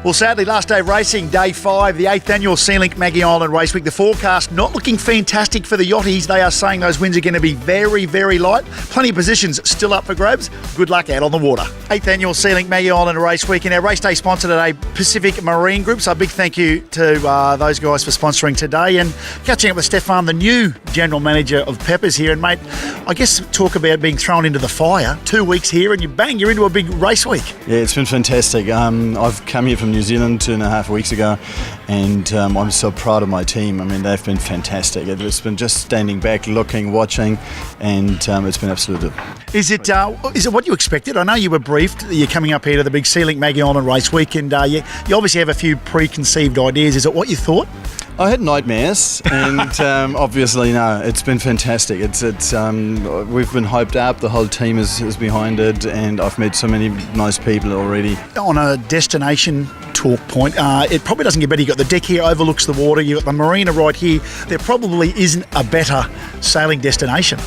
Well, sadly, last day of racing, day 5, the 8th annual SeaLink Maggie Island Race Week. The forecast not looking fantastic for the yachties. They are saying those winds are going to be very, very light. Plenty of positions still up for grabs. Good luck out on the water. 8th annual SeaLink Maggie Island Race Week. And our race day sponsor today, Pacific Marine Group. So a big thank you to those guys for sponsoring today. And catching up with Stefan, the new General Manager of Peppers here. And mate, I guess talk about being thrown into the fire. 2 weeks here and you're into a big race week. Yeah, it's been fantastic. I've come here from New Zealand 2.5 weeks ago, and I'm so proud of my team. I mean, they've been fantastic. It's been just standing back, looking, watching, and it's been absolute. Is it what you expected? I know you were briefed that you're coming up here to the big SeaLink Maggie Island Race Week, and you obviously have a few preconceived ideas. Is it what you thought? I had nightmares, and obviously, no, it's been fantastic. It's we've been hyped up. The whole team is behind it, and I've met so many nice people already. On a destination talk point, it probably doesn't get better. You've got the deck here, overlooks the water. You've got the marina right here. There probably isn't a better sailing destination.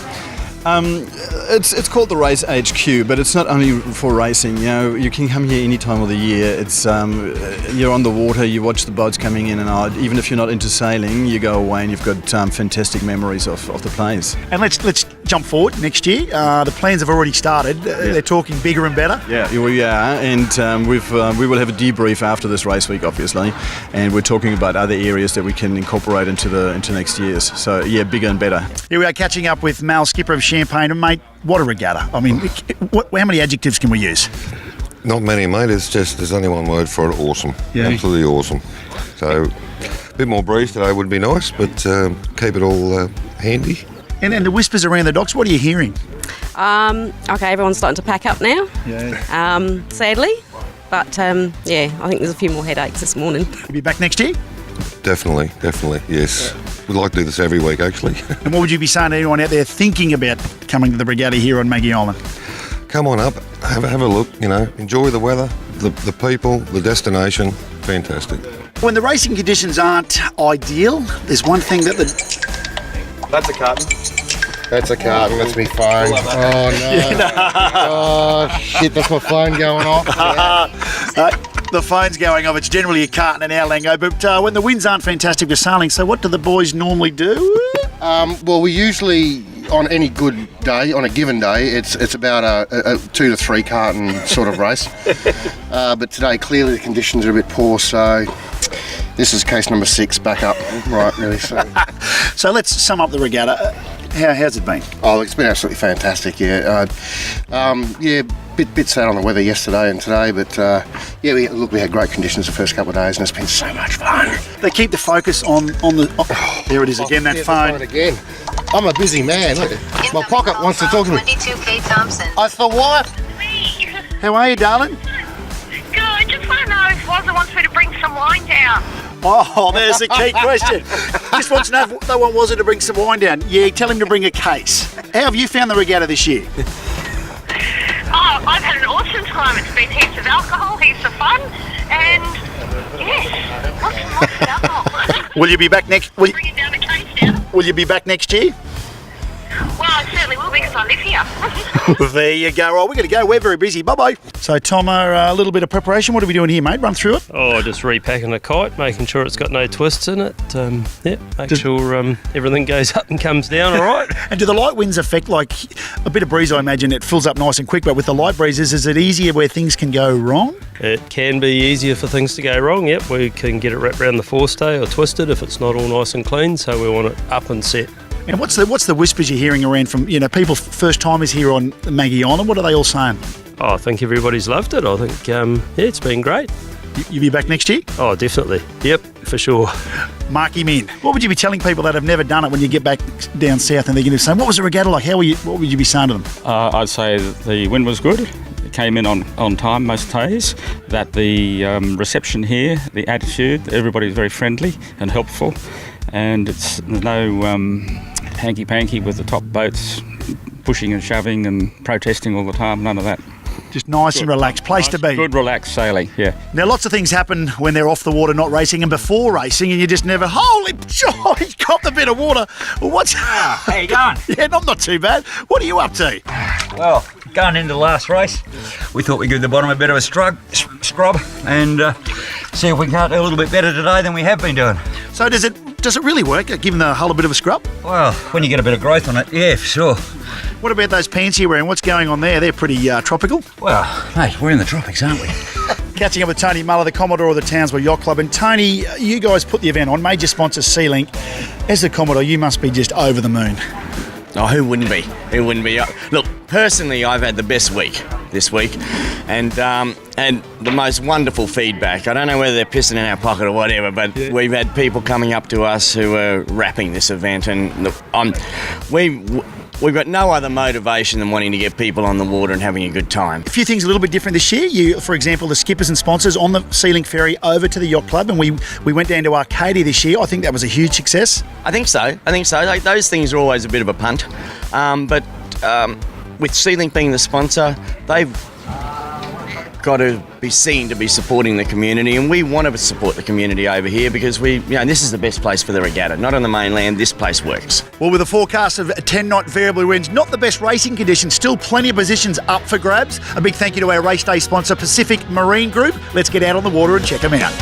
It's called the Race HQ, but it's not only for racing. You know, you can come here any time of the year. It's you're on the water, you watch the boats coming in and out. Even if you're not into sailing, you go away and you've got fantastic memories of the place. And let's jump forward next year. The plans have already started. They're talking bigger and better. Yeah, we are, and we will have a debrief after this race week, obviously, and we're talking about other areas that we can incorporate into next year's. So yeah, bigger and better. Here we are catching up with Mal, skipper of Champagne, and mate, what a regatta! I mean, how many adjectives can we use? Not many, mate. There's only one word for it: awesome. Yeah. Absolutely awesome. So, a bit more breeze today would be nice, but keep it all handy. And the whispers around the docks. What are you hearing? Okay, everyone's starting to pack up now. Yeah. Sadly, but yeah, I think there's a few more headaches this morning. You'll be back next year. Definitely, yes. We'd like to do this every week, actually. And what would you be saying to anyone out there thinking about coming to the regatta here on Maggie Island? Come on up, have a look. Enjoy the weather, the people, the destination. Fantastic. When the racing conditions aren't ideal, there's one thing that That's a carton. That's a carton, that's my phone. Oh no. Oh shit, that's my phone going off. the phone's going off. It's generally a carton in our lingo, but when the winds aren't fantastic for sailing, so what do the boys normally do? Well, we usually, on any good day, on a given day, it's about a 2 to 3 carton sort of race. But today, clearly the conditions are a bit poor, so this is case number 6 back up. Right, really. So let's sum up the regatta. How's it been? Oh, it's been absolutely fantastic, yeah. Bit sad on the weather yesterday and today, but we had great conditions the first couple of days, and it's been so much fun. They keep the focus on the... Oh, there it is again, that phone. Again. I'm a busy man. Look, my pocket wants to talk to me. 22K Thompson. That's the what? How are you, darling? Good. Just want to know if Wazza wants me to bring some wine down. Oh, there's the key question. Just wants to know if they want Wazza to bring some wine down. Yeah, tell him to bring a case. How have you found the regatta this year? Oh, I've had an awesome time. It's been heaps of alcohol, heaps of fun, and yes, lots and lots of alcohol. Will you be back next? Bringing down a case now. Will you be back next year? Well, I certainly will because I live here. There you go. Right, we're going to go. We're very busy. Bye-bye. So, Tom, a little bit of preparation. What are we doing here, mate? Run through it. Oh, just repacking the kite, making sure it's got no twists in it. Make sure everything goes up and comes down all right. And do the light winds affect, like, a bit of breeze, I imagine, it fills up nice and quick, but with the light breezes, is it easier where things can go wrong? It can be easier for things to go wrong, yep. We can get it wrapped around the forestay or twisted if it's not all nice and clean, so we want it up and set. And what's the whispers you're hearing around from, people, first timers here on Maggie Island? What are they all saying? Oh, I think everybody's loved it. I think, it's been great. You'll be back next year? Oh, definitely. Yep, for sure. Mark him in. What would you be telling people that have never done it when you get back down south and they're going to say, what was the regatta like? What would you be saying to them? I'd say that the wind was good. It came in on time most days. That the reception here, the attitude, everybody's very friendly and helpful. And there's no hanky-panky with the top boats pushing and shoving and protesting all the time, none of that. Just nice and relaxed, place to be. Good relaxed sailing, yeah. Now, lots of things happen when they're off the water, not racing, and before racing, and you just never, holy joy, he's copped a bit of water. What's... How you going? Yeah, not too bad. What are you up to? Well, going into the last race, we thought we'd give the bottom a bit of a scrub, and see if we can't do a little bit better today than we have been doing. So does it really work, giving the hull a bit of a scrub? Well, when you get a bit of growth on it, yeah, for sure. What about those pants you're wearing? What's going on there? They're pretty tropical. Well, mate, we're in the tropics, aren't we? Catching up with Tony Muller, the Commodore of the Townsville Yacht Club. And Tony, you guys put the event on, major sponsor SeaLink. As the Commodore, you must be just over the moon. Oh, who wouldn't be? Who wouldn't be? Look, personally, I've had the best week this week, and the most wonderful feedback. I don't know whether they're pissing in our pocket or whatever, but we've had people coming up to us who are wrapping this event, and look, we've got no other motivation than wanting to get people on the water and having a good time. A few things a little bit different this year. You, for example, the skippers and sponsors on the SeaLink ferry over to the Yacht Club, and we went down to Arcadia this year. I think that was a huge success. I think so. Like, those things are always a bit of a punt, but with SeaLink being the sponsor, they've got to be seen to be supporting the community, and we want to support the community over here because this is the best place for the regatta. Not on the mainland, this place works. Well, with a forecast of 10-knot variable winds, not the best racing conditions, still plenty of positions up for grabs. A big thank you to our race day sponsor, Pacific Marine Group. Let's get out on the water and check them out.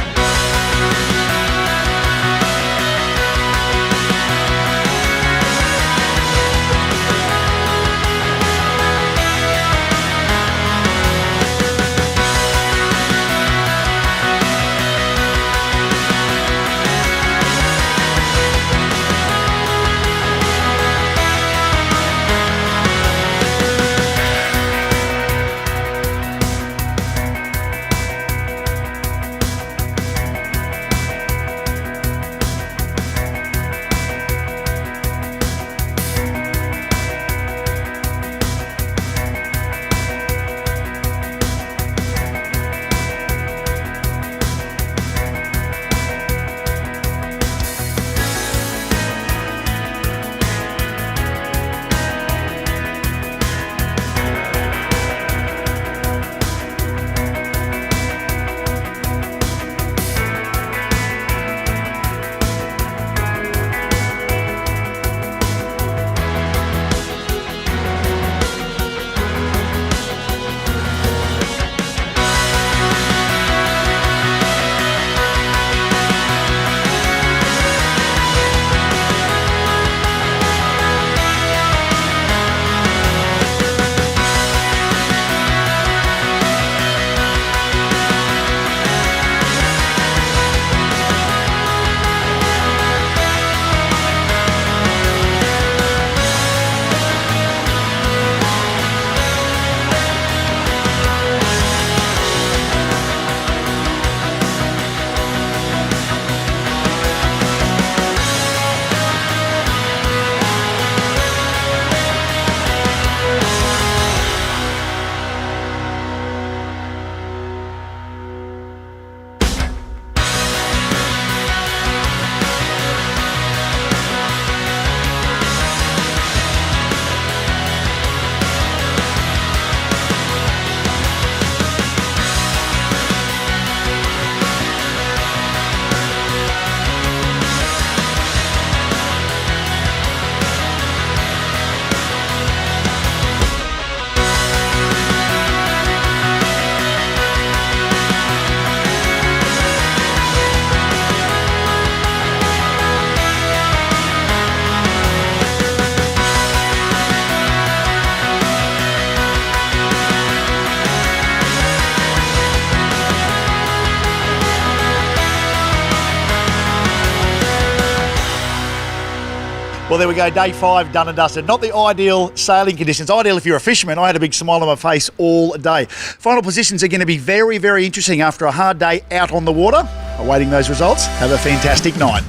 Well, there we go. Day 5 done and dusted. Not the ideal sailing conditions. Ideal if you're a fisherman. I had a big smile on my face all day. Final positions are going to be very, very interesting after a hard day out on the water. Awaiting those results. Have a fantastic night.